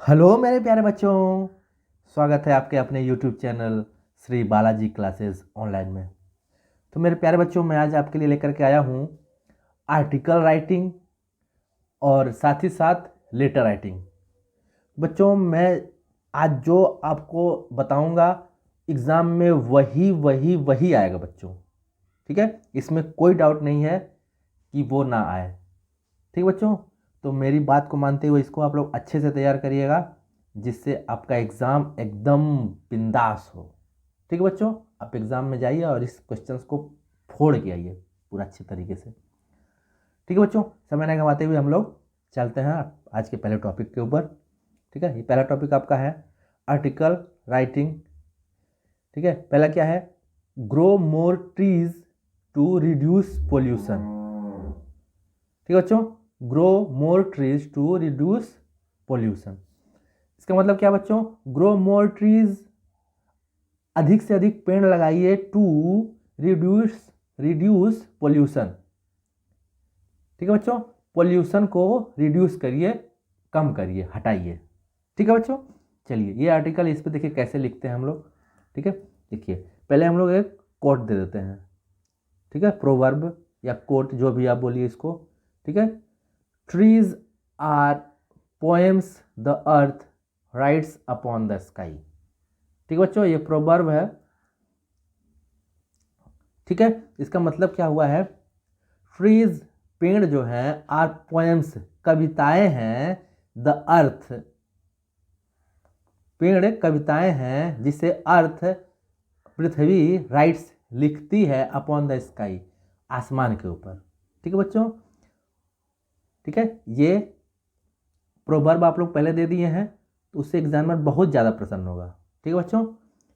Hello मेरे प्यारे बच्चों। स्वागत है आपके अपने YouTube channel Shri Balaji classes online में। तो मेरे प्यारे बच्चों, मैं आज आपके लिए लेकर के आया हूँ आर्टिकल राइटिंग और साथ ही साथ लेटर राइटिंग। बच्चों, मैं आज जो आपको बताऊंगा एग्ज़ाम में वही वही वही आएगा बच्चों। ठीक है, इसमें कोई डाउट नहीं है कि वो ना आए। ठीक है बच्चों, तो मेरी बात को मानते हुए इसको आप लोग अच्छे से तैयार करिएगा, जिससे आपका एग्ज़ाम एकदम बिंदास हो। ठीक है बच्चों, आप एग्ज़ाम में जाइए और इस क्वेश्चंस को फोड़ के आइए पूरा अच्छे तरीके से। ठीक है बच्चों, समय नहीं गंवाते हुए हम लोग चलते हैं आज के पहले टॉपिक के ऊपर। ठीक है, ये पहला टॉपिक आपका है आर्टिकल राइटिंग। ठीक है, पहला क्या है? Grow more trees to reduce pollution. ठीक है बच्चों, grow more trees to reduce pollution. इसका मतलब क्या बच्चों? ग्रो मोर ट्रीज, अधिक से अधिक पेड़ लगाइए, टू रिड्यूस रिड्यूस पोल्यूशन। ठीक है बच्चों, पोल्यूशन को रिड्यूस करिए, कम करिए, हटाइए। ठीक है बच्चों, चलिए ये आर्टिकल इस पे देखिए कैसे लिखते हैं हम लोग। ठीक है, देखिए पहले हम लोग एक कोट दे देते हैं। ठीक है, प्रोवर्ब या कोट जो भी आप बोलिए इसको। ठीक है, trees are poems the earth writes upon the sky. ठीक है बच्चों, ये प्रोवर्ब है। ठीक है, इसका मतलब क्या हुआ है? ट्रीज, पेड़ जो है, आर पोएम्स, कविताएं हैं, द अर्थ, पेड़ कविताएं हैं जिसे अर्थ, पृथ्वी, राइट्स, लिखती है, अपॉन द स्काई, आसमान के ऊपर। ठीक है बच्चों, ठीक है, ये प्रोवर्ब आप लोग पहले दे दिए हैं, तो उससे एग्जामिनर बहुत ज़्यादा प्रसन्न होगा। ठीक है बच्चों,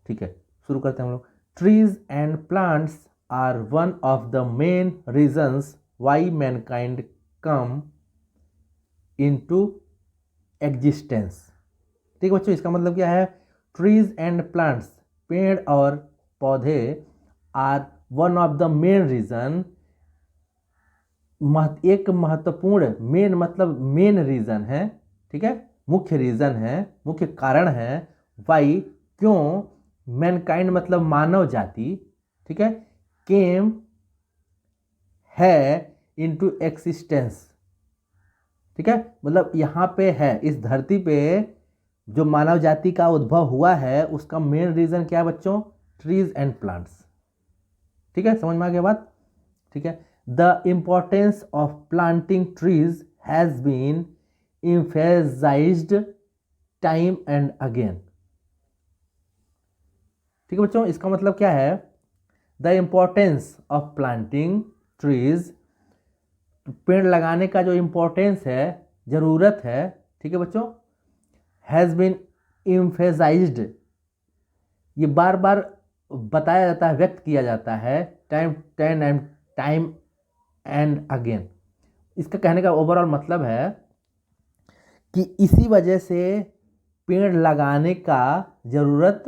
ठीक है, शुरू करते हैं हम लोग। Trees and plants are one of the main reasons why mankind come into existence. ठीक है बच्चों, इसका मतलब क्या है? ट्रीज एंड प्लांट्स, पेड़ और पौधे, are one of the main reason, एक महत्वपूर्ण, मेन मतलब मेन रीजन है। ठीक है, मुख्य रीजन है, मुख्य कारण है। वाई, क्यों, मैनकाइंड मतलब मानव जाति, ठीक है, केम है, इनटू एक्सिस्टेंस। ठीक है, मतलब यहाँ पे है, इस धरती पे जो मानव जाति का उद्भव हुआ है उसका मेन रीजन क्या है बच्चों? Trees and plants. ठीक है, समझ में आ गया बात? ठीक है, the importance of planting trees has been emphasized time and again. ठीक है बच्चों, इसका मतलब क्या है? The importance of planting trees, पेड़ लगाने का जो इम्पोर्टेंस है, जरूरत है, ठीक है बच्चों, हैज़ बीन emphasized, ये बार बार बताया जाता है, व्यक्त किया जाता है, टाइम एंड अगेन। इसका कहने का ओवरऑल मतलब है कि इसी वजह से पेड़ लगाने का ज़रूरत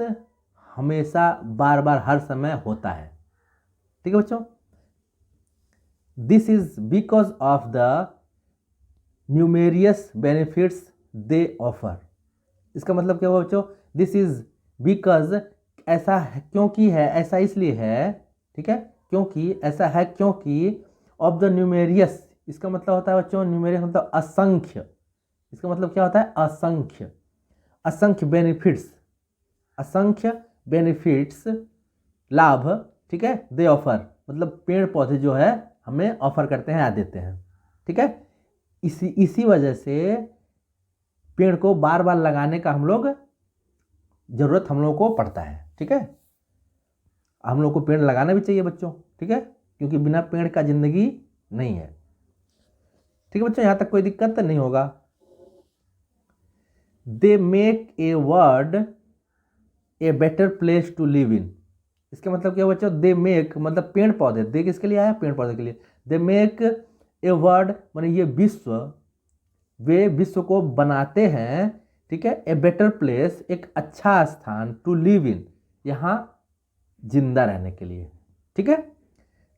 हमेशा बार बार हर समय होता है। ठीक है बच्चों, this is because of the numerous benefits they offer. इसका मतलब क्या हुआ बच्चों? दिस इज बिकॉज, ऐसा है, क्योंकि है, ऐसा इसलिए है। ठीक है, क्योंकि ऐसा है, क्योंकि ऑफ द न्यूमेरियस, इसका मतलब होता है बच्चों, न्यूमेरियस मतलब असंख्य। इसका मतलब क्या होता है? असंख्य, असंख्य बेनिफिट्स, असंख्य बेनिफिट्स, लाभ। ठीक है, दे ऑफर मतलब पेड़ पौधे जो है हमें ऑफर करते हैं, या देते हैं। ठीक है, इसी वजह से पेड़ को बार बार लगाने का हम लोग जरूरत हम लोगों को पड़ता है। ठीक है, हम लोग को पेड़ लगाना भी चाहिए बच्चों। ठीक है, क्योंकि बिना पेड़ का जिंदगी नहीं है। ठीक है बच्चों, यहां तक कोई दिक्कत नहीं होगा। They make a world a better place to live in. इसका मतलब क्या बच्चों? दे मेक मतलब पेड़ पौधे, दे किसके लिए आया? पेड़ पौधे के लिए। दे मेक ए वर्ड माने ये विश्व, वे विश्व को बनाते हैं, ठीक है, ए बेटर प्लेस, एक अच्छा स्थान, टू लिव इन, यहाँ जिंदा रहने के लिए। ठीक है,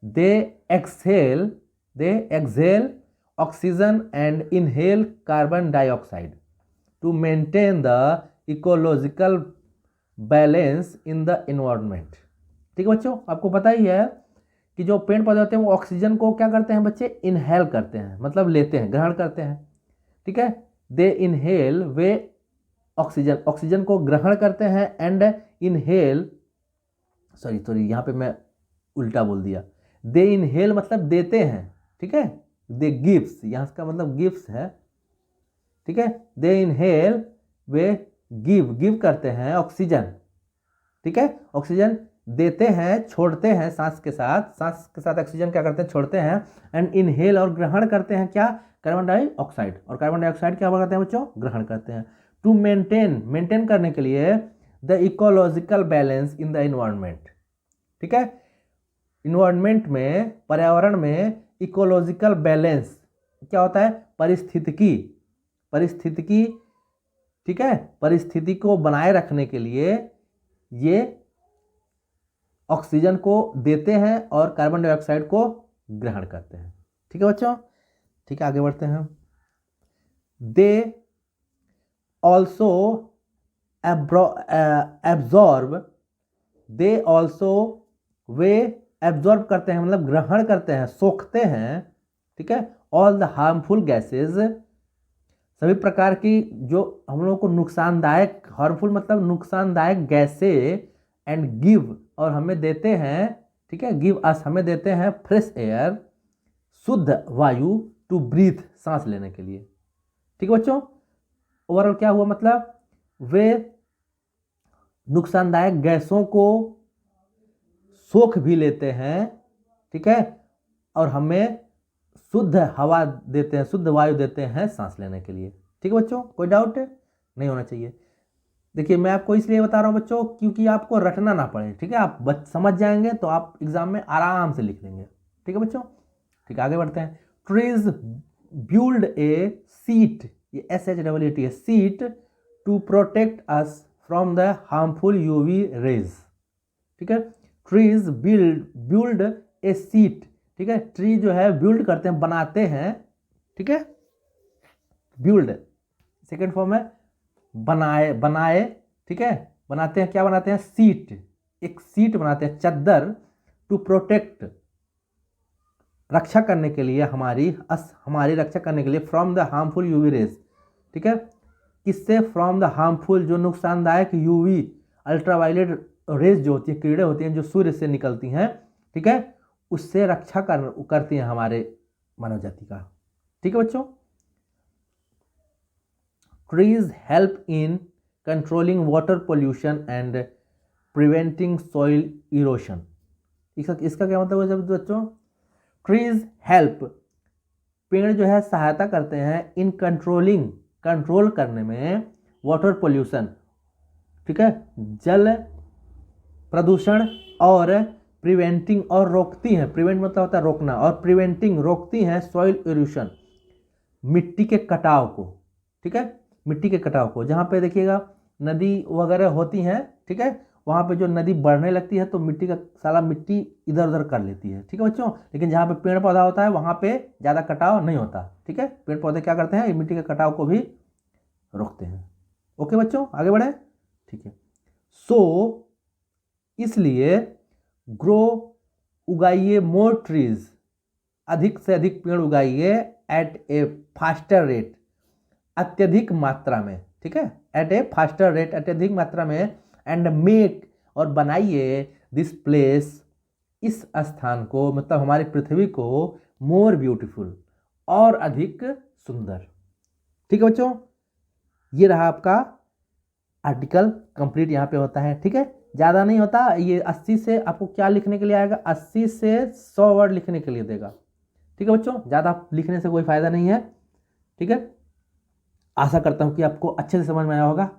they exhale, they exhale oxygen and inhale carbon dioxide. To maintain the ecological balance in the environment. ठीक है बच्चों, आपको पता ही है कि जो पेड़ पौधे होते हैं वो ऑक्सीजन को क्या करते हैं बच्चे, इनहेल करते हैं, मतलब लेते हैं, ग्रहण करते हैं। ठीक है, दे इनहेल, वे ऑक्सीजन को ग्रहण करते हैं, एंड इनहेल, सॉरी यहाँ पे मैं उल्टा बोल दिया, दे इनहेल मतलब देते हैं। ठीक है, दे गिव्स, यहाँ का मतलब गिव्स है। ठीक है, दे इनहेल, वे गिव करते हैं ऑक्सीजन। ठीक है, ऑक्सीजन देते हैं, छोड़ते हैं सांस के साथ ऑक्सीजन क्या करते हैं, छोड़ते हैं। एंड इनहेल, और ग्रहण करते हैं क्या, कार्बन डाइऑक्साइड, और कार्बन डाइऑक्साइड क्या करते हैं बच्चों, ग्रहण करते हैं। टू मेंटेन करने के लिए the ecological balance in the environment. ठीक है, इन्वायरमेंट में, पर्यावरण में इकोलॉजिकल बैलेंस क्या होता है, परिस्थितिकी। ठीक है, परिस्थिति को बनाए रखने के लिए ये ऑक्सीजन को देते हैं और कार्बन डाइऑक्साइड को ग्रहण करते हैं। ठीक है बच्चों, ठीक है, आगे बढ़ते हैं। They also absorb, way absorb करते हैं, मतलब ग्रहण करते हैं, सोखते हैं। ठीक है, ऑल द हार्मफुल गैसेज, सभी प्रकार की जो हम लोगों को नुकसानदायक, हार्मफुल मतलब नुकसानदायक गैसे, एंड गिव, और हमें देते हैं। ठीक है, गिव अस, हमें देते हैं फ्रेश एयर, शुद्ध वायु, टू ब्रीथ, सांस लेने के लिए। ठीक है बच्चों, ओवरऑल क्या हुआ, मतलब वे नुकसानदायक गैसों को सोख भी लेते हैं। ठीक है, और हमें शुद्ध हवा देते हैं, शुद्ध वायु देते हैं सांस लेने के लिए। ठीक है बच्चों, कोई डाउट नहीं होना चाहिए। देखिए मैं आपको इसलिए बता रहा हूँ बच्चों, क्योंकि आपको रटना ना पड़े। ठीक है, आप समझ जाएंगे तो आप एग्जाम में आराम से लिख लेंगे। ठीक है बच्चों, ठीक है, आगे बढ़ते हैं। ट्रीज बिल्ड ए सीट, ये SHEET है, sheet, to protect us from the harmful UV rays. ठीक है, ट्रीज बिल्ड ए सीट। ठीक है, ट्री जो है बिल्ड करते हैं, बनाते हैं। ठीक है, बिल्ड सेकेंड फॉर्म है बनाए। ठीक है, बनाते हैं, क्या बनाते हैं, सीट, एक सीट बनाते हैं, चद्दर, टू प्रोटेक्ट, रक्षा करने के लिए, हमारी रक्षा करने के लिए, from the harmful UV rays. ठीक है, किससे, फ्रॉम द हार्मफुल, जो नुकसानदायक UV अल्ट्रावायलेट रेज जो होती है, किरणें होती हैं जो सूर्य से निकलती हैं। ठीक है, उससे रक्षा करती हैं हमारे मानव जाति का। ठीक है बच्चों, trees help in controlling water pollution and preventing soil erosion. इसका क्या मतलब है बच्चों, ट्रीज हेल्प, पेड़ जो है सहायता करते हैं, इन कंट्रोल करने में वाटर पोल्यूशन। ठीक है, जल प्रदूषण, और प्रिवेंटिंग, और रोकती हैं, प्रिवेंट मतलब होता है रोकना, और प्रिवेंटिंग, रोकती हैं सॉइल इरोशन, मिट्टी के कटाव को। ठीक है, मिट्टी के कटाव को, जहाँ पे देखिएगा नदी वगैरह होती हैं। ठीक है, वहाँ पे जो नदी बढ़ने लगती है तो मिट्टी इधर उधर कर लेती है। ठीक है बच्चों, लेकिन जहाँ पे पेड़ पौधा होता है वहाँ पे ज़्यादा कटाव नहीं होता। ठीक है, पेड़ पौधे क्या करते हैं, मिट्टी के कटाव को भी रोकते हैं। ओके बच्चों, आगे बढ़े। ठीक है, सो इसलिए ग्रो, उगाइए, मोर ट्रीज, अधिक से अधिक पेड़ उगाइए, एट ए फास्टर रेट, अत्यधिक मात्रा में। ठीक है, एट ए फास्टर रेट, अत्यधिक मात्रा में, एंड मेक, और बनाइए, दिस प्लेस, इस स्थान को, मतलब हमारी पृथ्वी को, मोर ब्यूटीफुल, और अधिक सुंदर। ठीक है बच्चों, ये रहा आपका आर्टिकल कंप्लीट, यहाँ पे होता है। ठीक है, ज़्यादा नहीं होता ये, 80 से आपको क्या लिखने के लिए आएगा, 80 से 100 वर्ड लिखने के लिए देगा। ठीक है बच्चों, ज़्यादा लिखने से कोई फायदा नहीं है। ठीक है, आशा करता हूँ कि आपको अच्छे से समझ में आया होगा।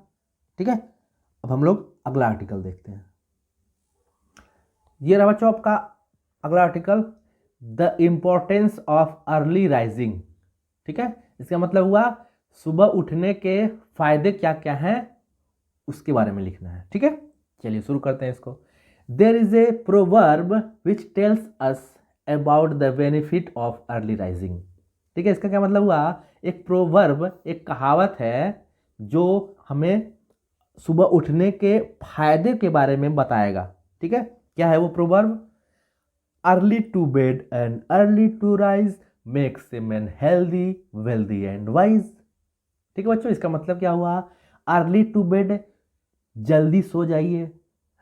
ठीक है, अब हम लोग अगला आर्टिकल देखते हैं। ये रहा बच्चों आपका अगला article, the importance of early rising. ठीक है, इसका मतलब हुआ सुबह उठने के फायदे क्या क्या हैं, उसके बारे में लिखना है। ठीक है, चलिए शुरू करते हैं इसको। There is a proverb which tells us about the benefit of early rising. ठीक है, इसका क्या मतलब हुआ, एक प्रोवर्ब, एक कहावत है जो हमें सुबह उठने के फायदे के बारे में बताएगा। ठीक है, क्या है वो proverb? Early to bed and early to rise makes a man healthy wealthy and wise. ठीक है बच्चों, इसका मतलब क्या हुआ? अर्ली टू बेड, जल्दी सो जाइए,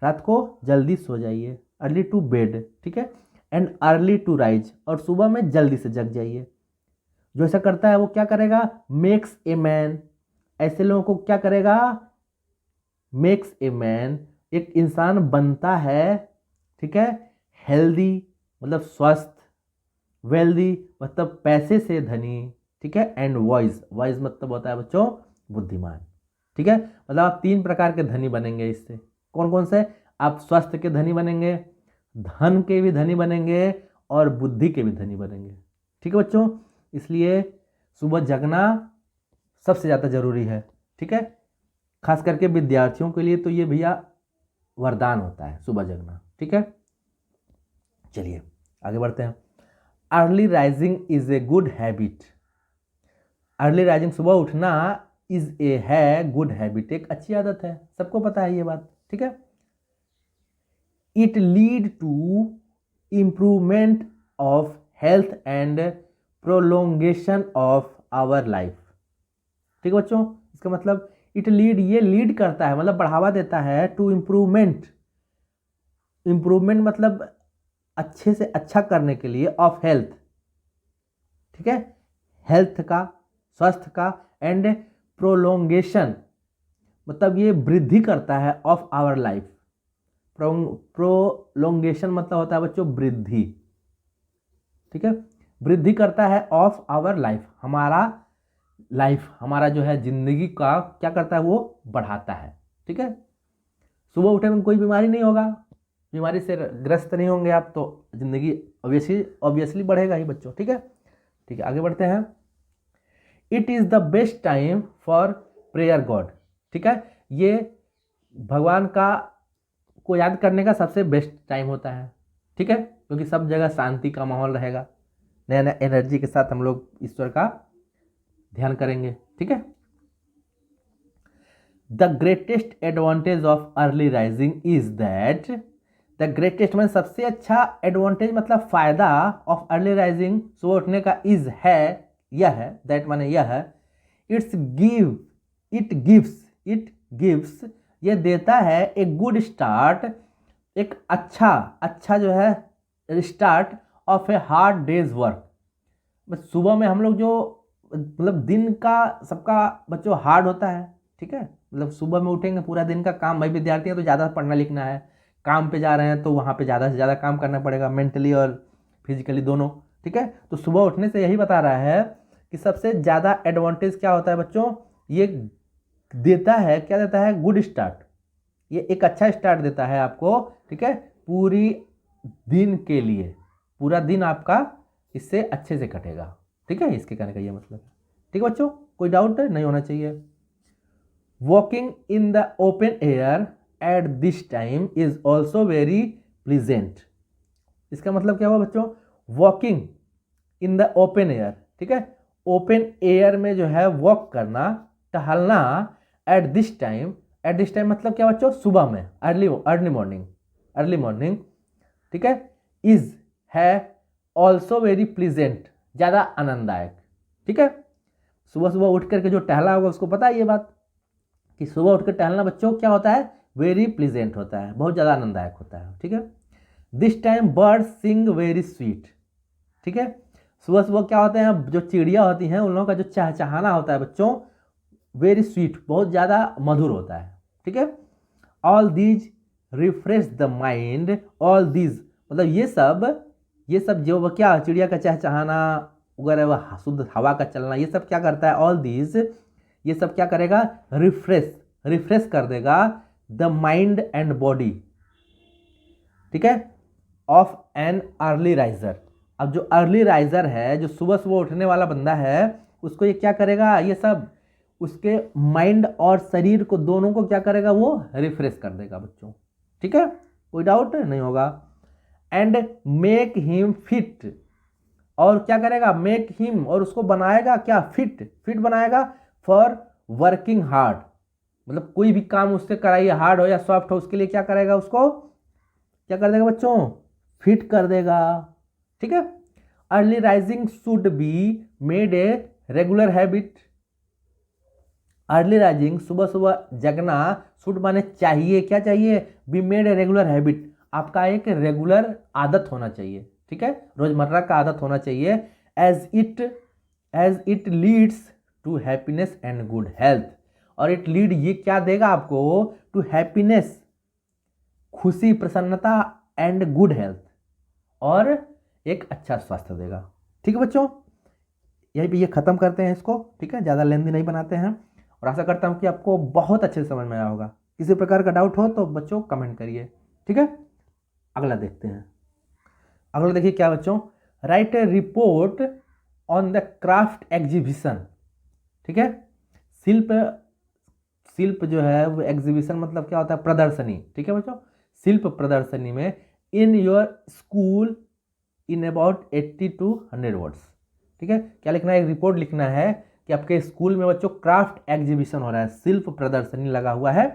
रात को जल्दी सो जाइए, अर्ली टू बेड, ठीक है, एंड अर्ली टू राइज, और सुबह में जल्दी से जग जाइए। जो ऐसा करता है वो क्या करेगा? मेक्स ए मैन, ऐसे लोगों को क्या करेगा? मेक्स ए मैन, एक इंसान बनता है, ठीक है, हेल्दी मतलब स्वस्थ, वेल्दी मतलब पैसे से धनी, ठीक है, एंड वाइज, वाइज मतलब होता है बच्चों बुद्धिमान। ठीक है, मतलब आप 3 प्रकार के धनी बनेंगे इससे। कौन कौन से? आप स्वास्थ्य के धनी बनेंगे, धन के भी धनी बनेंगे, और बुद्धि के भी धनी बनेंगे। ठीक है बच्चों, इसलिए सुबह जगना सबसे ज़्यादा जरूरी है। ठीक है, खास करके विद्यार्थियों के लिए तो ये भैया वरदान होता है सुबह जगना। ठीक है, चलिए आगे बढ़ते हैं। Early rising is a good habit. Early rising, सुबह उठना, इज ए है गुड हैबिट, एक अच्छी आदत है, सबको पता है ये बात। ठीक है, it lead to improvement of health and prolongation of our life. ठीक है बच्चों, इसका मतलब इट लीड, ये लीड करता है मतलब बढ़ावा देता है, टू इम्प्रूवमेंट, इम्प्रूवमेंट मतलब अच्छे से अच्छा करने के लिए, ऑफ हेल्थ, ठीक है, हेल्थ का, स्वास्थ्य का, एंड प्रोलोंगेशन मतलब ये वृद्धि करता है ऑफ आवर लाइफ। प्रोलोंगेशन मतलब होता है बच्चों वृद्धि। ठीक है, वृद्धि करता है ऑफ आवर लाइफ, हमारा लाइफ, हमारा जो है जिंदगी का क्या करता है? वो बढ़ाता है। ठीक है, सुबह उठे में कोई बीमारी नहीं होगा, बीमारी से ग्रस्त नहीं होंगे आप, तो जिंदगी ऑब्वियसली बढ़ेगा ही बच्चों। ठीक है, ठीक है, आगे बढ़ते हैं। It is the best time for prayer God. ठीक है, ये भगवान को याद करने का सबसे बेस्ट टाइम होता है। ठीक है, क्योंकि सब जगह शांति का माहौल रहेगा, नया नया एनर्जी के साथ हम लोग ईश्वर का ध्यान करेंगे। ठीक है, the greatest advantage of early rising is that, the greatest मतलब सबसे अच्छा एडवांटेज मतलब फायदा ऑफ अर्ली राइजिंग, सुबह उठने का, इज है, यह है, दैट माने यह है, इट्स गिव, इट गिव्स ये देता है ए गुड स्टार्ट, एक अच्छा जो है start of a hard days work. बस सुबह में हम लोग जो मतलब दिन का सबका बच्चों हार्ड होता है। ठीक है, मतलब सुबह में उठेंगे, पूरा दिन का काम, भाई विद्यार्थी हैं तो ज़्यादा पढ़ना लिखना है, काम पे जा रहे हैं तो वहाँ पे ज़्यादा से ज़्यादा काम करना पड़ेगा, मेंटली और फिजिकली दोनों। ठीक है, तो सुबह उठने से यही बता रहा है कि सबसे ज़्यादा एडवांटेज क्या होता है बच्चों? ये देता है, क्या देता है? गुड स्टार्ट, ये एक अच्छा स्टार्ट देता है आपको। ठीक है, पूरी दिन के लिए, पूरा दिन आपका इससे अच्छे से कटेगा। ठीक है, इसके कहने का ये मतलब है। ठीक है बच्चों, कोई डाउट नहीं होना चाहिए। Walking in the open air at this time is also very pleasant. इसका मतलब क्या हुआ बच्चों? Walking in the open air, ठीक है, ओपन एयर में जो है वॉक करना, टहलना, एट दिस टाइम मतलब क्या बच्चों? सुबह में, अर्ली मॉर्निंग, ठीक है, इज है ऑल्सो वेरी प्लीजेंट, ज़्यादा आनंददायक। ठीक है, सुबह सुबह उठ करके जो टहला होगा उसको पता है ये बात कि सुबह उठ कर टहलना बच्चों क्या होता है? वेरी प्लीजेंट होता है, बहुत ज़्यादा आनंददायक होता है। ठीक है, this time bird Singh very sweet. ठीक है, सुबह सुबह क्या होते हैं? जो चिड़िया होती हैं उन लोगों का जो चहचहाना होता है बच्चों, वेरी स्वीट, बहुत ज़्यादा मधुर होता है। ठीक है, all these refresh the mind, all these मतलब ये सब जो क्या चिड़िया का चहचहाना वगैरह, वह शुद्ध हवा का चलना, ये सब क्या करता है? ऑल दीज, ये सब क्या करेगा? रिफ्रेश कर देगा द माइंड एंड बॉडी। ठीक है, ऑफ एन अर्ली राइजर। अब जो अर्ली राइजर है, जो सुबह सुबह उठने वाला बंदा है, उसको ये क्या करेगा? ये सब उसके माइंड और शरीर को दोनों को क्या करेगा? वो रिफ्रेश कर देगा बच्चों। ठीक है, कोई डाउट नहीं होगा। एंड मेक हिम फिट, और क्या करेगा? मेक हिम, और उसको बनाएगा क्या? फिट बनाएगा फॉर वर्किंग हार्ड, मतलब कोई भी काम उससे कराइए, हार्ड हो या सॉफ्ट हो, उसके लिए क्या करेगा, उसको क्या कर देगा बच्चों, फिट कर देगा। ठीक है। Early rising should be made a regular habit. Early rising, सुबह सुबह जगना, शुड माने चाहिए, क्या चाहिए, be made a regular habit, आपका एक रेगुलर आदत होना चाहिए। ठीक है, रोजमर्रा का आदत होना चाहिए। As it leads to happiness and good health, और इट लीड, ये क्या देगा आपको, टू हैप्पीनेस, खुशी, प्रसन्नता, एंड गुड हेल्थ, और एक अच्छा स्वास्थ्य देगा। ठीक है बच्चों, यहीं पे ये खत्म करते हैं इसको। ठीक है, ज़्यादा लेंदी नहीं बनाते हैं, और आशा करता हूँ कि आपको बहुत अच्छे से समझ में आया होगा। किसी प्रकार का डाउट हो तो बच्चों कमेंट करिए। ठीक है, अगला देखते हैं। अगला देखिए क्या बच्चों, write A report on the craft exhibition. ठीक है, शिल्प, शिल्प जो है वो एग्जीबिशन मतलब क्या होता है, प्रदर्शनी। ठीक है बच्चों, शिल्प प्रदर्शनी में in your school in about 80 to 100 words. ठीक है, क्या लिखना है, एक रिपोर्ट लिखना है कि आपके स्कूल में बच्चों क्राफ्ट एग्जीबिशन हो रहा है, शिल्प प्रदर्शनी लगा हुआ है।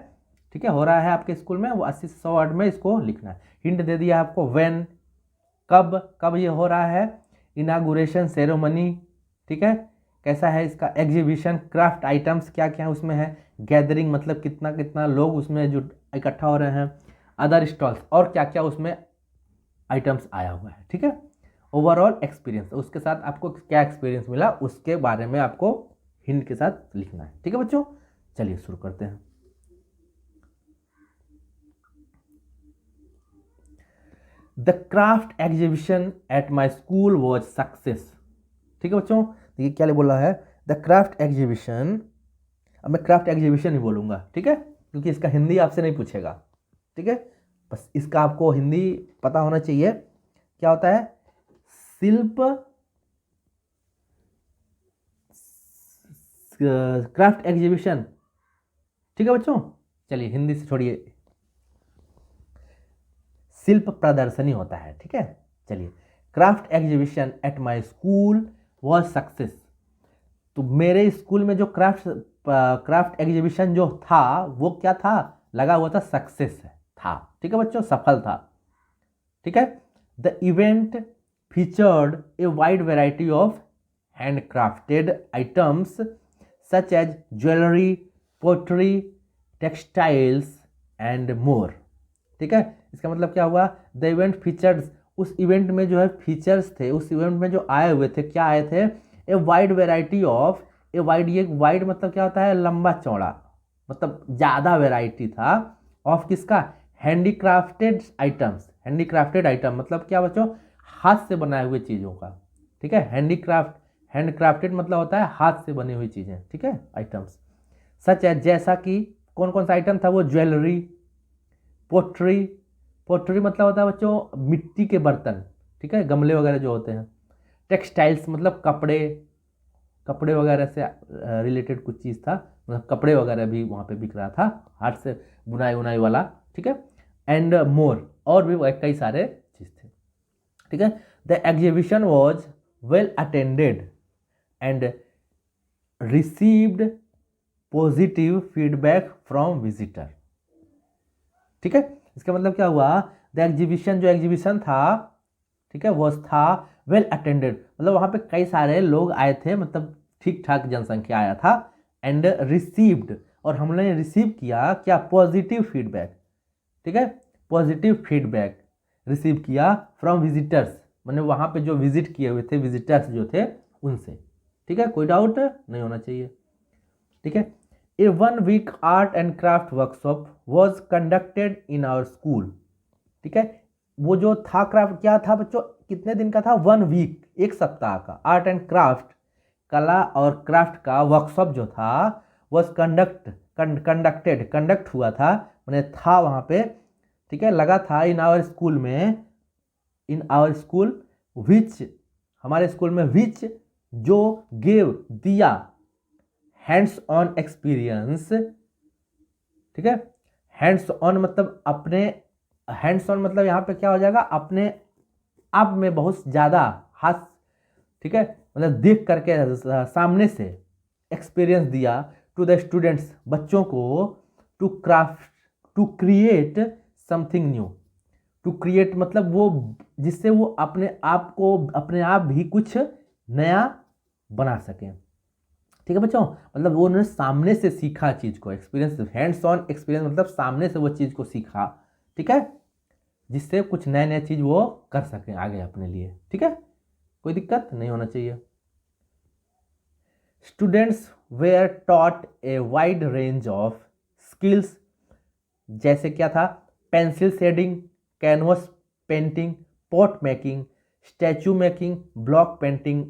ठीक है, हो रहा है आपके स्कूल में, वो 80 से 100 वर्ड में इसको लिखना है। हिंट दे दिया आपको, व्हेन, कब, कब ये हो रहा है, इनागुरेशन सेरेमनी। ठीक है, कैसा है इसका एग्जीबिशन, क्राफ्ट आइटम्स क्या क्या उसमें है, गैदरिंग मतलब कितना कितना लोग उसमें जो इकट्ठा हो रहे हैं, अदर स्टॉल्स, और क्या क्या उसमें आइटम्स आया हुआ है। ठीक है, ओवरऑल एक्सपीरियंस, उसके साथ आपको क्या एक्सपीरियंस मिला उसके बारे में आपको हिंट के साथ लिखना है। ठीक है बच्चों, चलिए शुरू करते हैं। The craft exhibition at my school was success. ठीक है बच्चों, देखिए क्या बोला है, द क्राफ्ट एग्जीबिशन, अब मैं क्राफ्ट एग्जीबिशन ही बोलूंगा। ठीक है, क्योंकि इसका हिंदी आपसे नहीं पूछेगा। ठीक है, बस इसका आपको हिंदी पता होना चाहिए, क्या होता है, शिल्प, क्राफ्ट एग्जीबिशन। ठीक है बच्चों, चलिए हिंदी से छोड़िए, शिल्प प्रदर्शनी होता है। ठीक है, चलिए, craft exhibition at my school was success, तो मेरे स्कूल में जो क्राफ्ट एग्जीबिशन जो था वो क्या था, लगा हुआ था, सक्सेस था। ठीक है बच्चों, सफल था। ठीक है, the event featured a wide variety of handcrafted items such as jewellery, pottery, textiles and more. ठीक है, इसका मतलब क्या हुआ, द इवेंट फीचर्स, उस इवेंट में जो है फीचर्स थे, उस इवेंट में जो आए हुए थे, क्या आए थे, ए wide variety of, a wide, ये वाइड मतलब क्या होता है, लंबा चौड़ा, मतलब ज़्यादा वेराइटी था, ऑफ किसका, हैंडीक्राफ्टेड आइटम्स। हैंडीक्राफ्टेड आइटम मतलब क्या बच्चों, हाथ से बनाए हुए चीज़ों का। ठीक है, हैंडक्राफ्टेड मतलब होता है हाथ से बनी हुई चीज़ें। ठीक है, आइटम्स, सच है, जैसा कि कौन कौन सा आइटम था वो, ज्वेलरी, पोट्री, पोट्री मतलब होता है बच्चों मिट्टी के बर्तन। ठीक है, गमले वगैरह जो होते हैं, टेक्सटाइल्स मतलब कपड़े, कपड़े वगैरह से रिलेटेड कुछ चीज़ था, मतलब कपड़े वगैरह भी वहाँ पे बिक रहा था, हाथ से बुनाई उनाई वाला। ठीक है, एंड मोर, और भी कई सारे चीज़ थे। ठीक है, the exhibition was well attended and received positive feedback from visitor. ठीक है, इसका मतलब क्या हुआ, द एग्जीबिशन, जो एग्जीबिशन था, ठीक है, वो था वेल अटेंडेड, मतलब वहाँ पे कई सारे लोग आए थे, मतलब ठीक ठाक जनसंख्या आया था, एंड रिसीव्ड, और हमने रिसीव किया क्या, पॉजिटिव फीडबैक। ठीक है, पॉजिटिव फीडबैक रिसीव किया फ्रॉम विजिटर्स, मैंने वहाँ पे जो विजिट किए हुए थे, विजिटर्स जो थे उनसे। ठीक है, कोई डाउट नहीं होना चाहिए। ठीक है, a 1 week art and craft workshop was conducted in our school. ठीक है, वो जो था क्राफ्ट क्या था बच्चों, कितने दिन का था, 1 वीक, एक सप्ताह का, आर्ट एंड क्राफ्ट, कला और क्राफ्ट का वर्कशॉप जो था, वॉज कंडक्ट हुआ था, मैंने था वहाँ पे। ठीक है, लगा था इन आवर स्कूल में, इन आवर स्कूल विच, हमारे स्कूल में, विच जो गेव दिया हैंड्स ऑन एक्सपीरियंस। ठीक है, हैंड्स ऑन मतलब अपने, हैंड्स ऑन मतलब यहाँ पे क्या हो जाएगा, अपने आप में बहुत ज़्यादा हाथ। ठीक है, मतलब देख करके सामने से एक्सपीरियंस दिया टू द स्टूडेंट्स, बच्चों को, to craft, to create something new. To create मतलब वो, जिससे वो अपने आप को, अपने आप भी कुछ नया बना सकें। ठीक है बच्चों, मतलब वो उन्होंने सामने से सीखा चीज़ को, एक्सपीरियंस, हैंड्स ऑन एक्सपीरियंस, मतलब सामने से वो चीज़ को सीखा। ठीक है, जिससे कुछ नए नए चीज़ वो कर सकें आगे अपने लिए। ठीक है, कोई दिक्कत नहीं होना चाहिए। Students were taught a wide range of skills, जैसे क्या था, pencil shading, canvas painting, pot making, statue making, block painting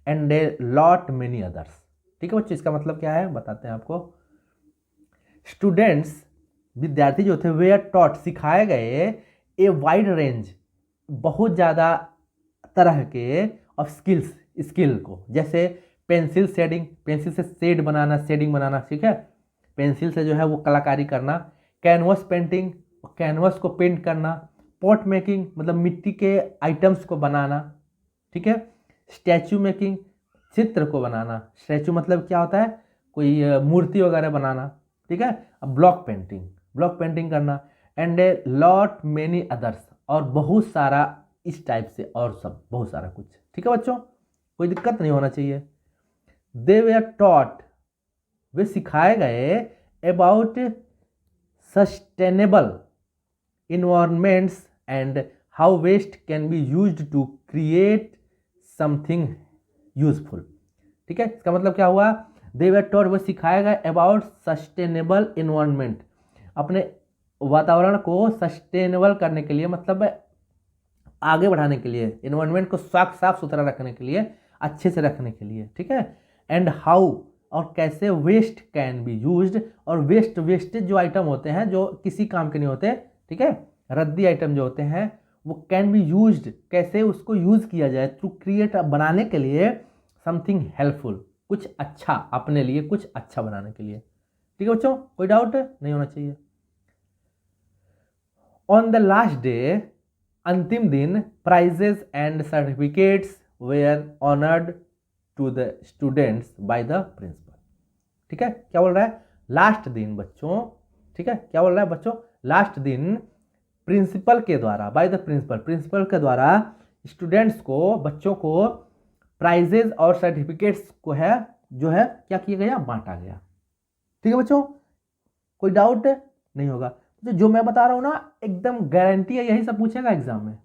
and a lot many others. ठीक है बच्चों, इसका मतलब क्या है बताते हैं आपको। स्टूडेंट्स, विद्यार्थी जो थे, वेयर टॉट, सिखाए गए, ए वाइड रेंज, बहुत ज़्यादा तरह के, ऑफ स्किल्स, स्किल को, जैसे पेंसिल शेडिंग, पेंसिल से शेड बनाना, शेडिंग बनाना, ठीक है, पेंसिल से जो है वो कलाकारी करना। कैनवस पेंटिंग, कैनवस को पेंट करना। पॉट मेकिंग मतलब मिट्टी के आइटम्स को बनाना। ठीक है, स्टैचू मेकिंग, चित्र को बनाना। स्टैचू मतलब क्या होता है, कोई मूर्ति वगैरह बनाना। ठीक है, अब ब्लॉक पेंटिंग, ब्लॉक पेंटिंग करना। And a lot many others, और बहुत सारा इस टाइप से, और सब बहुत सारा कुछ। ठीक है बच्चों, कोई दिक्कत नहीं होना चाहिए। दे वेयर टॉट, वे सिखाए गए, about sustainable environments and how waste can be used to create something useful. ठीक है, इसका मतलब क्या हुआ, दे वेयर टॉट, वो सिखाया गया, अबाउट सस्टेनेबल इन्वायरमेंट, अपने वातावरण को सस्टेनेबल करने के लिए, मतलब आगे बढ़ाने के लिए, इन्वायरमेंट को साफ सुथरा रखने के लिए, अच्छे से रखने के लिए। ठीक है, एंड हाउ, और कैसे वेस्ट कैन बी यूज्ड, और वेस्टेज जो आइटम होते हैं जो किसी काम के नहीं होते, ठीक है, रद्दी आइटम जो होते हैं, वो कैन बी यूज्ड, कैसे उसको यूज किया जाए, टू क्रिएट, बनाने के लिए, समथिंग हेल्पफुल, कुछ अच्छा, अपने लिए कुछ अच्छा बनाने के लिए। ठीक है बच्चों, कोई डाउट नहीं होना चाहिए। ऑन द लास्ट डे, अंतिम दिन, prizes and certificates were honoured to the students by the principal. ठीक है, क्या बोल रहा है, लास्ट दिन बच्चों, ठीक है, क्या बोल रहा है बच्चों, लास्ट दिन प्रिंसिपल के द्वारा, बाय द प्रिंसिपल, प्रिंसिपल के द्वारा स्टूडेंट्स को, बच्चों को प्राइजेज और सर्टिफिकेट्स को है, जो है क्या किया गया, बांटा गया। ठीक है बच्चों, कोई डाउट नहीं होगा। जो मैं बता रहा हूं ना, एकदम गारंटी है यही सब पूछेगा एग्जाम में।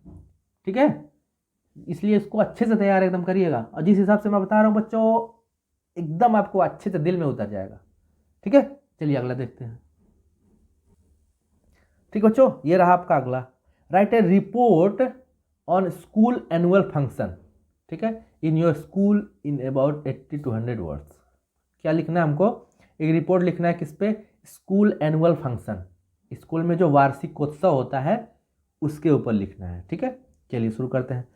ठीक है, इसलिए इसको अच्छे से तैयार एकदम करिएगा, और जिस हिसाब से मैं बता रहा हूं बच्चों, एकदम आपको अच्छे से दिल में उतर जाएगा। ठीक है, चलिए अगला देखते हैं। ठीक बच्चों, ये रहा आपका अगला, right A report on school annual function. ठीक है, in your school in about 80 to 100 words. क्या लिखना है हमको, एक रिपोर्ट लिखना है किस पे, स्कूल एनुअल फंक्शन, स्कूल में जो वार्षिकोत्सव होता है उसके ऊपर लिखना है। ठीक है, चलिए शुरू करते हैं।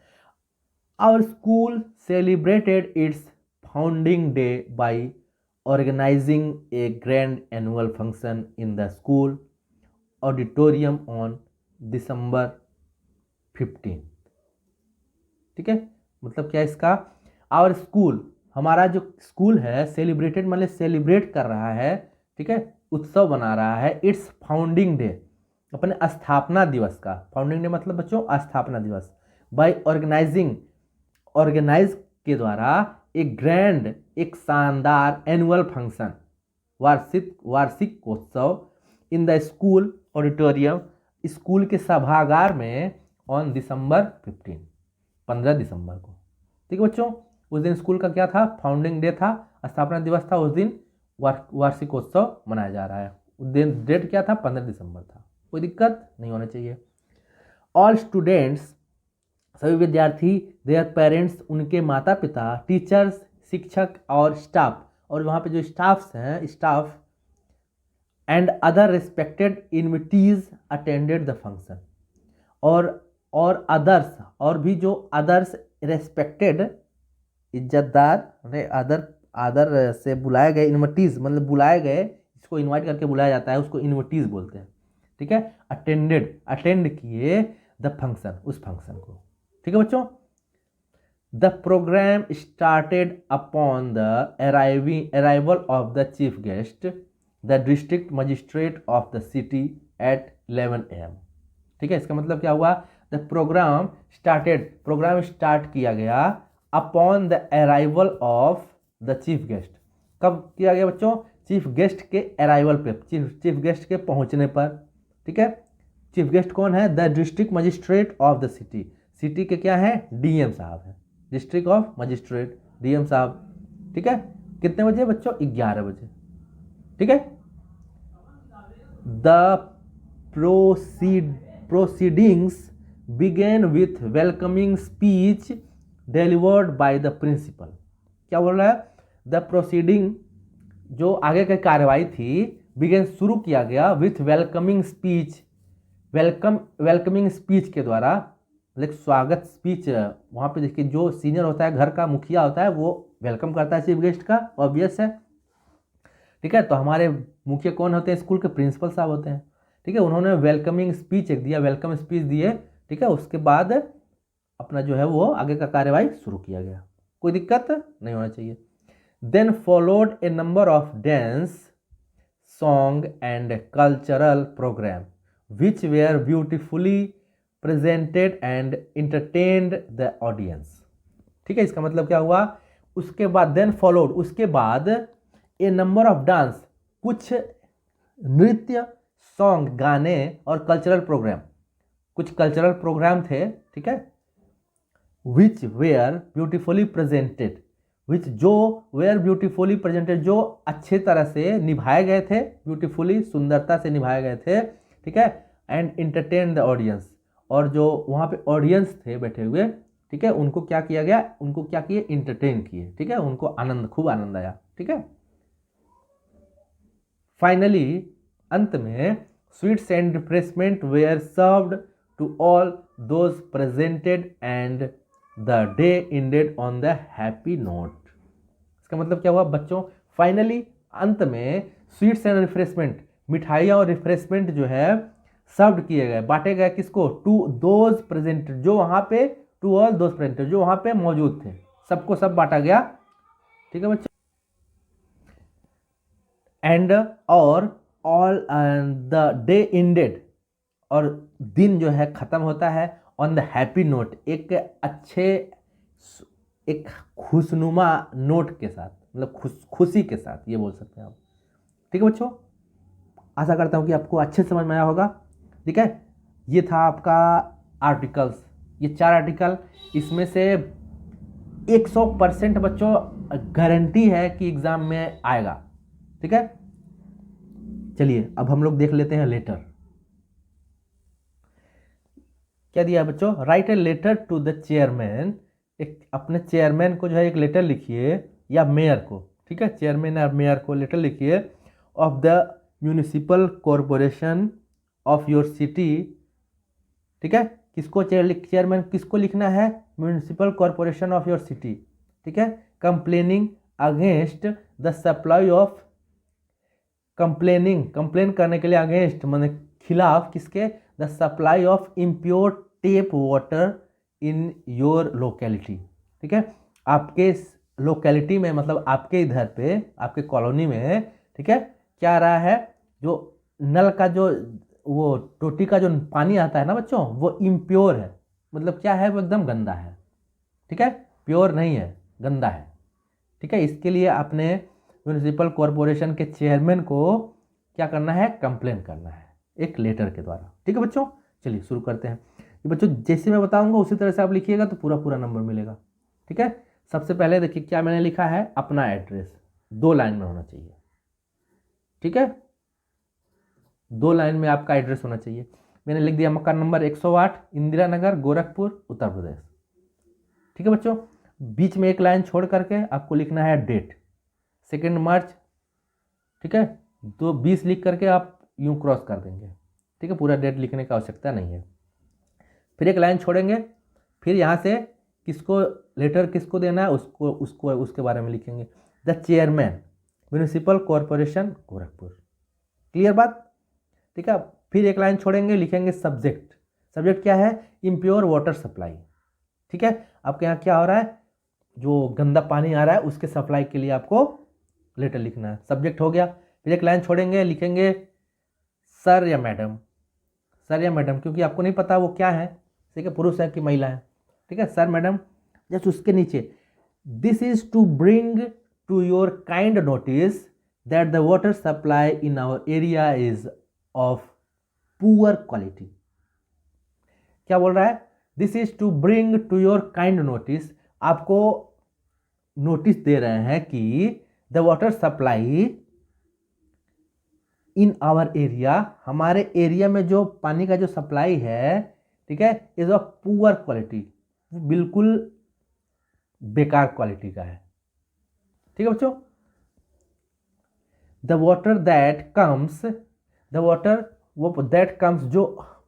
Our school celebrated its founding day by organising a grand annual function in the school auditorium on December 15। ठीक है, मतलब क्या इसका, आवर स्कूल, हमारा जो स्कूल है, सेलिब्रेटेड मतलब सेलिब्रेट कर रहा है, ठीक है, उत्सव मना रहा है, इट्स फाउंडिंग डे, अपने स्थापना दिवस का, फाउंडिंग डे मतलब बच्चों स्थापना दिवस, बाय ऑर्गेनाइजिंग, ऑर्गेनाइज के द्वारा, एक ग्रैंड, एक शानदार एनुअल फंक्शन, वार्षिकोत्सव, इन द स्कूल ऑडिटोरियम, स्कूल के सभागार में, ऑन December 15, 15 दिसंबर को। ठीक है बच्चों, उस दिन स्कूल का क्या था, फाउंडिंग डे था, स्थापना दिवस था, उस दिन वार्षिकोत्सव मनाया जा रहा है। उस दिन डेट क्या था, 15 दिसंबर था। कोई दिक्कत नहीं होना चाहिए। ऑल स्टूडेंट्स, सभी विद्यार्थी, देयर पेरेंट्स, उनके माता पिता, टीचर्स, शिक्षक और स्टाफ, और वहाँ पे जो स्टाफ्स हैं, staff and other respected invitees attended the function, और अदर्स, और भी जो अदर्स रेस्पेक्टेड, इज्जतदार, अदर से बुलाए गए, इन्विटीज मतलब बुलाए गए, इसको इनवाइट करके बुलाया जाता है, उसको इन्विटीज बोलते हैं। ठीक है, अटेंड किए द फंक्शन, उस फंक्शन को। ठीक है बच्चों, the programme started upon the arrival of the chief guest the district magistrate of the city at 11 AM। ठीक है, इसका मतलब क्या हुआ? द प्रोग्राम स्टार्ट किया गया upon the arrival of the chief guest. कब किया गया बच्चों? चीफ गेस्ट के अराइवल पे, चीफ गेस्ट के पहुंचने पर। ठीक है, चीफ गेस्ट कौन है? The district magistrate of the city. City के क्या है? डीएम साहब है, डिस्ट्रिक्ट ऑफ मजिस्ट्रेट, डीएम साहब। ठीक है, कितने बजे बच्चों? 11 बजे। ठीक है, the proceedings began with welcoming speech delivered by the principal। क्या बोल रहा है? द प्रोसीडिंग, जो आगे की कार्रवाई थी, बिगेन शुरू किया गया with welcoming speech, welcoming speech के द्वारा, लाइक स्वागत स्पीच। वहाँ पे देखिए जो सीनियर होता है, घर का मुखिया होता है, वो वेलकम करता है चीफ गेस्ट का, ऑब्वियस है। ठीक है, तो हमारे मुखिया कौन होते हैं? स्कूल के प्रिंसिपल साहब होते हैं। ठीक है, उन्होंने वेलकमिंग स्पीच एक दिया, वेलकम स्पीच दिए। ठीक है, उसके बाद अपना जो है वो आगे का कार्यवाही शुरू किया गया, कोई दिक्कत नहीं होना चाहिए। Then followed a number of dance, song and cultural programme which were beautifully presented and entertained the audience. ठीक है, इसका मतलब क्या हुआ? उसके बाद देन फॉलोड, उसके बाद ए नंबर ऑफ डांस, कुछ नृत्य, सॉन्ग गाने और कल्चरल प्रोग्राम, कुछ कल्चरल प्रोग्राम थे। ठीक है, विच वेयर ब्यूटिफुली प्रेजेंटेड, विच जो वेयर ब्यूटिफुली प्रेजेंटेड, जो अच्छे तरह से निभाए गए थे, ब्यूटिफुली सुंदरता से निभाए गए थे। ठीक है, एंड इंटरटेन द ऑडियंस, और जो वहाँ पे ऑडियंस थे बैठे हुए, ठीक है, उनको क्या किया गया? उनको क्या किए? इंटरटेन किए। ठीक है, उनको आनंद, खूब आनंद आया। ठीक है, फाइनली अंत में sweets and refreshment were served to all those presented and the day ended on the happy note. इसका मतलब क्या हुआ बच्चों? फाइनली अंत में स्वीट्स एंड रिफ्रेशमेंट, मिठाइयाँ और रिफ्रेशमेंट जो है सर्व किए गए, बांटे गए। किसको? टू दोज प्रेजेंटेड, जो वहाँ पे, टू ऑल दोज प्रेजेंटेड, जो वहाँ पे मौजूद थे, सबको सब बांटा गया। ठीक है बच्चों, एंड और ऑल द डे एंडेड, और दिन जो है ख़त्म होता है ऑन द हैप्पी नोट, एक अच्छे, एक खुशनुमा नोट के साथ, मतलब खुशी के साथ, ये बोल सकते हैं आप। ठीक है बच्चों, आशा करता हूँ कि आपको अच्छे समझ में आया होगा। ठीक है, ये था आपका आर्टिकल्स, ये 4 आर्टिकल, इसमें से 100% बच्चों गारंटी है कि एग्जाम में आएगा। ठीक है, चलिए अब हम लोग देख लेते हैं लेटर। क्या दिया है बच्चों? Write a letter to the chairman, एक अपने चेयरमैन को जो है एक लेटर लिखिए, या मेयर को। ठीक है, चेयरमैन या मेयर को लेटर लिखिए, of the municipal corporation of your city. ठीक है, किसको चेयरमैन किसको लिखना है? Municipal corporation of your city. ठीक है, complaining against the supply of, complain करने के लिए अगेंस्ट माने खिलाफ, किसके? The supply of impure tape water in your locality. ठीक है, आपके लोकेलिटी में, मतलब आपके इधर पे, आपके कॉलोनी में, ठीक है, क्या रहा है? जो नल का जो वो टोटी का जो पानी आता है ना बच्चों, वो इम्प्योर है, मतलब क्या है? वो एकदम गंदा है। ठीक है, प्योर नहीं है, गंदा है। ठीक है, इसके लिए आपने म्यूनिसिपल कॉरपोरेशन के चेयरमैन को क्या करना है? कंप्लेन करना है एक लेटर के द्वारा। ठीक है बच्चों, चलिए शुरू करते हैं। ये बच्चों जैसे मैं बताऊंगा उसी तरह से आप लिखिएगा तो पूरा पूरा नंबर मिलेगा। ठीक है, सबसे पहले देखिए क्या मैंने लिखा है, अपना एड्रेस 2 लाइन में होना चाहिए। ठीक है, 2 लाइन में आपका एड्रेस होना चाहिए। मैंने लिख दिया मकान नंबर 108, इंदिरा नगर, गोरखपुर, उत्तर प्रदेश। ठीक है बच्चों, बीच में एक लाइन छोड़ करके आपको लिखना है डेट 2 मार्च। ठीक है, 20 लिख करके आप यूं क्रॉस कर देंगे। ठीक है, पूरा डेट लिखने की आवश्यकता नहीं है। फिर एक लाइन छोड़ेंगे, फिर यहाँ से किसको लेटर किसको देना है उसको उसको उसके बारे में लिखेंगे, the chairman municipal corporation Gorakhpur. Clear बात? ठीक है, फिर एक लाइन छोड़ेंगे, लिखेंगे सब्जेक्ट। सब्जेक्ट क्या है? Impure water supply. ठीक है, आपके यहाँ क्या हो रहा है, जो गंदा पानी आ रहा है उसके सप्लाई के लिए आपको लेटर लिखना है। सब्जेक्ट हो गया, फिर एक लाइन छोड़ेंगे, लिखेंगे सर या मैडम, सर या मैडम, क्योंकि आपको नहीं पता वो क्या है, ठीक है, पुरुष है कि महिला है, ठीक है, सर मैडम। जस्ट उसके नीचे this is to bring to your kind notice that the water supply in our area is of poor quality. क्या बोल रहा है, this is to bring to your kind notice, आपको नोटिस दे रहे हैं कि the water supply in our area, हमारे एरिया में जो पानी का जो सप्लाई है, ठीक है, इज ऑफ पुअर क्वालिटी, बिल्कुल बेकार क्वालिटी का है। ठीक है बच्चों, the water that comes, the water वो दैट कम्स जो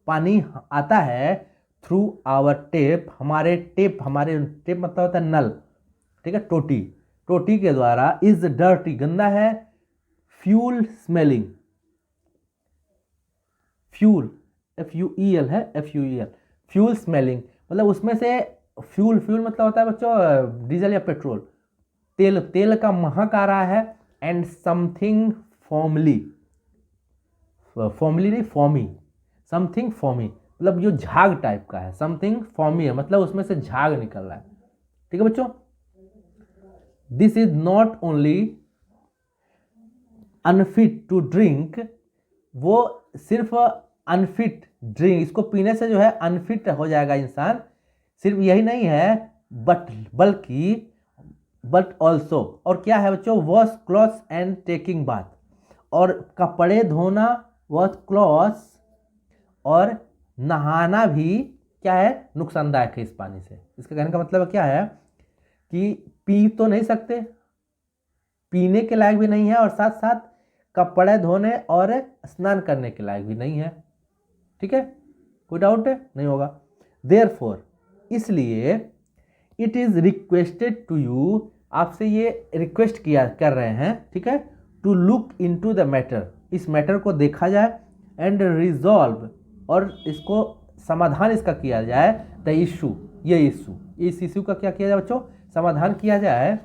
पानी आता है थ्रू आवर टेप, हमारे टेप मतलब होता है नल, ठीक है, टोटी, टोटी के द्वारा, इज डर्टी, गंदा है, फ्यूल स्मेलिंग, फ्यूल FUEL है, FUEL, फ्यूल स्मेलिंग, मतलब उसमें से फ्यूल मतलब होता है बच्चों डीजल या पेट्रोल, तेल का महक आ रहा है, एंड समथिंग फॉर्मली नहीं फॉर्मी, समथिंग फॉर्मी, मतलब जो झाग टाइप का है, समथिंग फॉर्मी है, मतलब उसमें से झाग निकल रहा है। ठीक है बच्चों, this is not only unfit to drink, वो सिर्फ अनफिट ड्रिंक, इसको पीने से जो है अनफिट हो जाएगा इंसान, सिर्फ यही नहीं है, बट ऑल्सो, और क्या है बच्चों, wash clothes and taking bath, और कपड़े धोना, वॉश क्लॉथ्स और नहाना भी क्या है, नुकसानदायक है इस पानी से। इसका कहने का मतलब क्या है कि पी तो नहीं सकते, पीने के लायक भी नहीं है, और साथ साथ कपड़े धोने और स्नान करने के लायक भी नहीं है। ठीक है, कोई डाउट है, नहीं होगा। देयरफॉर, इसलिए it is requested to you, आपसे ये रिक्वेस्ट कर रहे हैं, ठीक है, to look into the matter, इस मैटर को देखा जाए, एंड रिजॉल्व, और इसको समाधान इसका किया जाए, द इशू, ये इस इशू का क्या किया जाए बच्चों, समाधान किया जाए,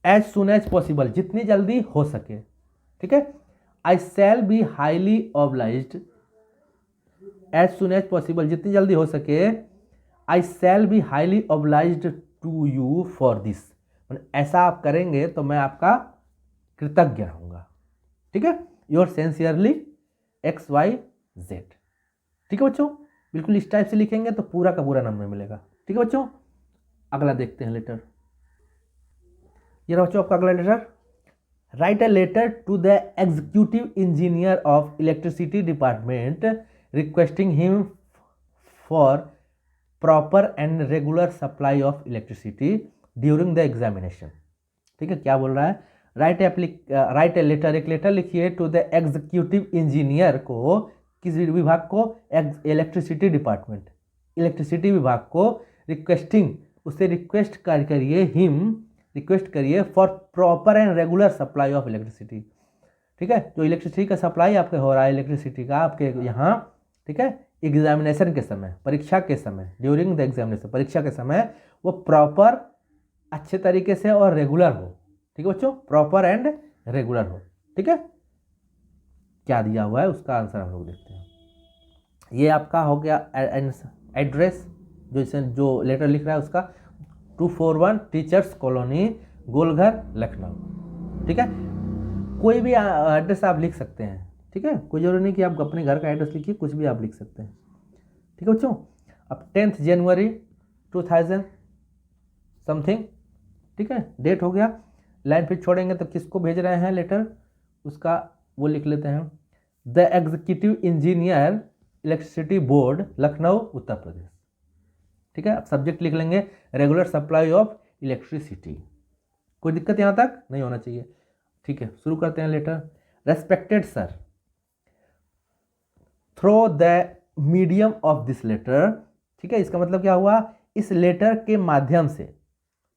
एज सुन एज पॉसिबल, जितनी जल्दी हो सके। ठीक है, I shall be highly obliged, as soon as possible, जितनी जल्दी हो सके, I shall be highly obliged to you for this, ऐसा आप करेंगे तो मैं आपका कृतज्ञ रहूंगा। ठीक है, योर सिंसियरली XYZ। ठीक है बच्चों, बिल्कुल इस टाइप से लिखेंगे तो पूरा का पूरा नंबर मिलेगा। ठीक है बच्चों, अगला देखते हैं लेटर। ये रहा बच्चों आपका अगला letter, write a letter to the executive engineer of electricity department requesting him for proper and regular supply of electricity during the examination. ठीक है, क्या बोल रहा है, राइट ए लेटर, एक लेटर लिखिए टू द एग्जीक्यूटिव इंजीनियर को, किस विभाग को, इलेक्ट्रिसिटी डिपार्टमेंट, इलेक्ट्रिसिटी विभाग को, रिक्वेस्टिंग, उससे रिक्वेस्ट करिए, रिक्वेस्ट करिए for proper and regular supply of electricity. ठीक है, जो इलेक्ट्रिसिटी का सप्लाई आपके हो रहा है, इलेक्ट्रिसिटी का आपके यहाँ, ठीक है, एग्जामिनेशन के समय, परीक्षा के समय, ड्यूरिंग द एग्जामिनेशन, परीक्षा के समय, वो प्रॉपर, अच्छे तरीके से और रेगुलर हो। ठीक है बच्चों, प्रॉपर एंड रेगुलर हो। ठीक है, क्या दिया हुआ है उसका आंसर हम लोग देखते हैं। ये आपका हो गया एड्रेस, जो लेटर लिख रहा है उसका, 241 टीचर्स कॉलोनी, गोलघर, लखनऊ। ठीक है, कोई भी एड्रेस आप लिख सकते हैं। ठीक है, कोई जरूरी नहीं कि आप अपने घर का एड्रेस लिखिए, कुछ भी आप लिख सकते हैं। ठीक है बच्चों, अब 10 जनवरी 2000 समथिंग, ठीक है, डेट हो गया। लाइन फिर छोड़ेंगे तो किसको भेज रहे हैं लेटर, उसका वो लिख लेते हैं, the executive engineer electricity board, Lucknow, Uttar Pradesh. ठीक है, अब सब्जेक्ट लिख लेंगे रेगुलर सप्लाई ऑफ इलेक्ट्रिसिटी। कोई दिक्कत यहाँ तक नहीं होना चाहिए। ठीक है, शुरू करते हैं letter. Respected sir, through the medium of this letter. ठीक है, इसका मतलब क्या हुआ, इस लेटर के माध्यम से,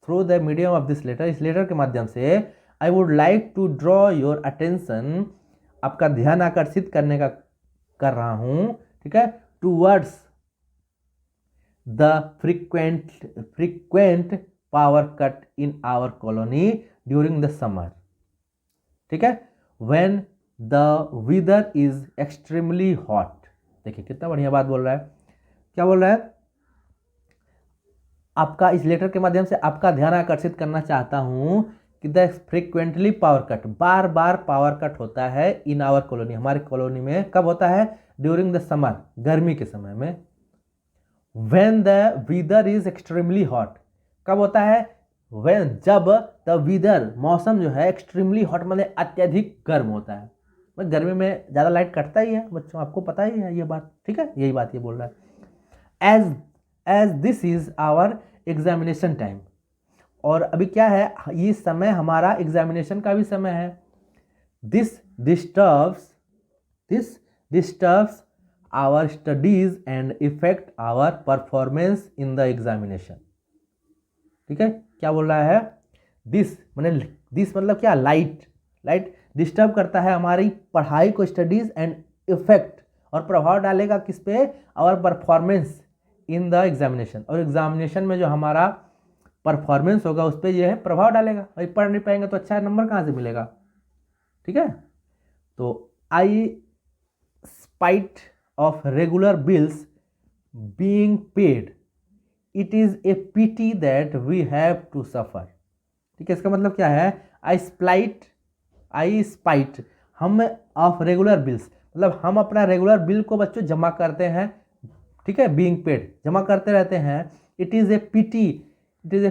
through the medium of this letter, इस लेटर के माध्यम से, I would like to draw your attention, आपका ध्यान आकर्षित करने का कर रहा हूँ, ठीक है, towards the frequent power cut in our colony during the summer, ठीक है, when the weather is extremely hot. देखिए कितना बढ़िया बात बोल रहा है। क्या बोल रहा है? आपका इस लेटर के माध्यम से आपका ध्यान आकर्षित करना चाहता हूं कि the frequently power cut, bar bar power cut होता है इन आवर कॉलोनी, हमारी कॉलोनी में। कब होता है? ड्यूरिंग द समर, गर्मी के समय में। When the weather is extremely hot, कब होता है? व्हेन, जब द वेदर, मौसम जो है, एक्सट्रीमली हॉट मतलब अत्यधिक गर्म होता है। गर्मी में ज़्यादा लाइट कटता ही है बच्चों, आपको पता ही है ये बात, ठीक है, यही बात ये बोल रहा है। As this is our examination time, और अभी क्या है, ये समय हमारा एग्जामिनेशन का भी समय है। This disturbs our studies and effect our performance in the examination, ठीक है। क्या बोल रहा है? दिस मतलब क्या? लाइट डिस्टर्ब करता है हमारी पढ़ाई को, स्टडीज एंड इफेक्ट, और प्रभाव डालेगा किस पे? Our performance in the examination, और एग्जामिनेशन में जो हमारा परफॉर्मेंस होगा उस पर यह है प्रभाव डालेगा। भाई पढ़ नहीं पाएंगे तो अच्छा नंबर कहाँ से मिलेगा, ठीक है। तो I spite of regular bills being paid, it is a pity that we have to suffer, ठीक है। इसका मतलब क्या है? आई स्पाइट, हम ऑफ रेगुलर बिल्स, मतलब हम अपना रेगुलर बिल को बच्चों जमा करते हैं, ठीक है, बीइंग पेड, जमा करते रहते हैं। इट इज़ ए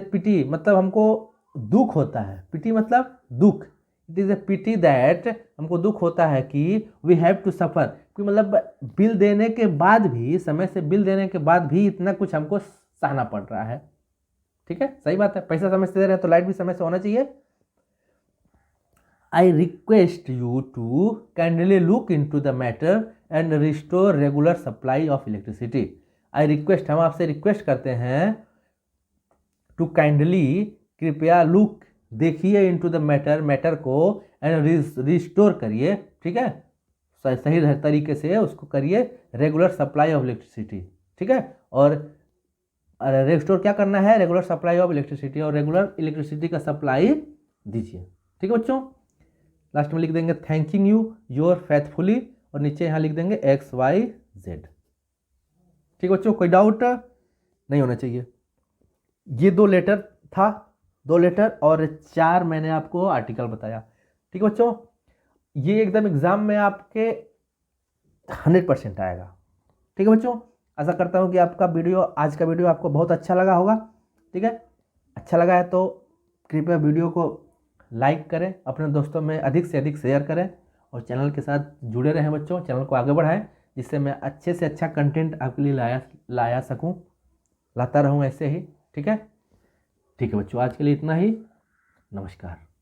पिटी मतलब हमको दुख होता है, पिटी मतलब दुख। It is a pity that, हमको दुख होता है कि वी हैव टू सफ़र, कि मतलब बिल देने के बाद भी, समय से बिल देने के बाद भी इतना कुछ हमको सहना पड़ रहा है, ठीक है, सही बात है। पैसा समय से दे रहे हैं तो लाइट भी समय से होना चाहिए। I request you to kindly look into the matter and restore regular supply of electricity. I request, हम आपसे रिक्वेस्ट करते हैं, to kindly, कृपया, look, देखिए, into the matter को, and restore करिए, ठीक है, सही तरीके से उसको करिए, रेगुलर सप्लाई ऑफ इलेक्ट्रिसिटी, ठीक है। और रेस्टोर क्या करना है? रेगुलर सप्लाई ऑफ इलेक्ट्रिसिटी, और रेगुलर इलेक्ट्रिसिटी का सप्लाई दीजिए, ठीक है बच्चों। लास्ट में लिख देंगे थैंकिंग यू योर फेथफुली, और नीचे यहाँ लिख देंगे XYZ, ठीक है बच्चों। कोई डाउट नहीं होना चाहिए। ये 2 लेटर था, 2 लेटर और 4 मैंने आपको आर्टिकल बताया, ठीक है बच्चों। ये एकदम एग्जाम में आपके 100% आएगा, ठीक है बच्चों। आशा करता हूँ कि आपका वीडियो, आज का वीडियो आपको बहुत अच्छा लगा होगा, ठीक है। अच्छा लगा है तो कृपया वीडियो को लाइक करें, अपने दोस्तों में अधिक से अधिक शेयर करें, और चैनल के साथ जुड़े रहें बच्चों, चैनल को आगे बढ़ाएं, जिससे मैं अच्छे से अच्छा कंटेंट आपके लिए लाता रहूं ऐसे ही, ठीक है। ठीक है बच्चों, आज के लिए इतना ही। नमस्कार।